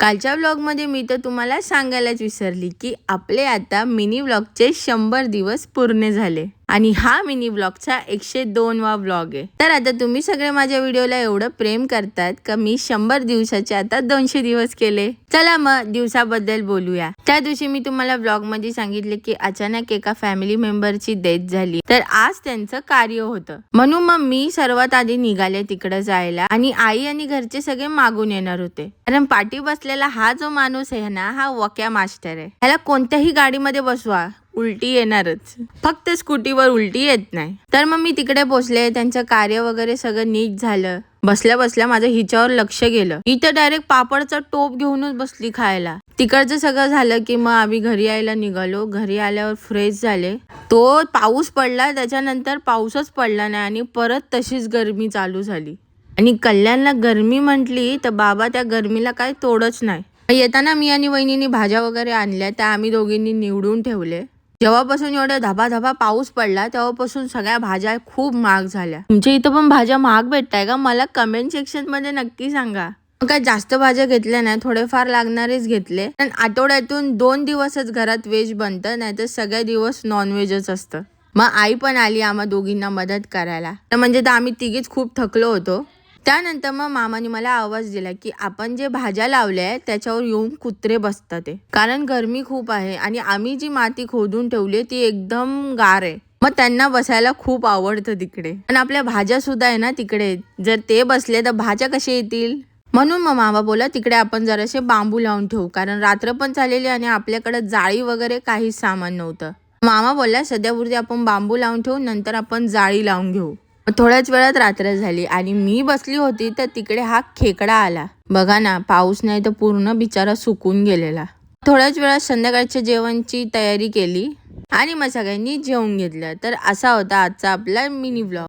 कालच्या व्लॉगमध्ये मी तर तुम्हाला सांगायलाच विसरली की आपले आता मिनी व्लॉगचे 100 दिवस पूर्ण झाले आणि हा मिनी व्लॉगचा 102वा व्लॉग आहे। तर आता तुम्ही सगळे माझ्या व्हिडिओला एवढं प्रेम करतात का मी 100 दिवसाचे आता 200 दिवस केले। चला मग दिवसाबद्दल बोलूया। त्या दिवशी मी तुम्हाला व्लॉग मध्ये सांगितले की अचानक एका फॅमिली मेंबरची डेथ झाली, तर आज त्यांचं कार्य होतं, म्हणून मग मी सर्वात आधी निघाले तिकडे जायला आणि आई आणि घरचे सगळे मागून येणार होते। कारण पाठी बसलेला हा जो माणूस आहे ना, हा वक्या मास्टर आहे। ह्याला कोणत्याही गाडीमध्ये बसवा उलटी येणारच, फक्त स्कूटीवर उलटी येत नाही। तर मग मी तिकडे पोहोचले, त्यांचं कार्य वगैरे सगळं नीट झालं। बसल्या बसल्या माझं हिच्यावर लक्ष गेलं, ही तर डायरेक्ट पापडचा टोप घेऊनच बसली खायला। तिकडचं सगळं झालं की मग आम्ही घरी यायला निघालो। घरी आल्यावर फ्रेश झाले, तो पाऊस पडला, त्याच्यानंतर पाऊसच पडला नाही आणि परत तशीच गरमी चालू झाली। आणि कल्याणला गरमी म्हटली तर बाबा त्या गरमीला काही तोडच नाही। येताना मी आणि वहिनीने भाज्या वगैरे आणल्या, त्या आम्ही दोघींनी निवडून ठेवले। जेव्हापासून एवढा धबाधबा पाऊस पडला तेव्हापासून सगळ्या भाज्या खूप महाग झाल्या। तुमच्या इथं पण भाज्या महाग भेटताय का? मला कमेंट सेक्शन मध्ये नक्की सांगा। काय जास्त भाज्या घेतल्या नाही, थोडेफार लागणारेच घेतले। पण आठवड्यातून 2 दिवसच घरात व्हेज बनतं, नाही तर सगळे दिवस नॉनव्हेजच असतं। मग आई पण आली आम्हा दोघींना मदत करायला, तर म्हणजे आम्ही तिघीच खूप थकलो होतो। त्यानंतर मग मामाने मला आवाज दिला की आपण जे भाज्या लावल्या त्याच्यावर येऊन कुत्रे बसतात ते, कारण गरमी खूप आहे आणि आम्ही जी माती खोदून ठेवली ती एकदम गार आहे। मग त्यांना बसायला खूप आवडतं तिकडे, आणि आपल्या भाज्या सुद्धा आहे ना तिकडे, जर ते बसले तर भाज्या कशा येतील। म्हणून मग मामा बोला तिकडे आपण जरासे बांबू लावून ठेवू, कारण रात्र पण चाललेली आणि आपल्याकडे जाळी वगैरे काहीच सामान नव्हतं। मामा बोलला सध्यापुरती आपण बांबू लावून ठेवू, नंतर आपण जाळी लावून घेऊ। थोड्याच वेळात रात्र झाली आणि मी बसली होती तर तिकडे हा खेकडा आला। बघा ना, पाऊस नाही तर पूर्ण बिचारा सुकून गेलेला। थोड्याच वेळात संध्याकाळच्या जेवणची तयारी केली आणि मग सगळ्यांनी जेवून घेतलं। तर असा होता आजचा आपला मिनी व्लॉग।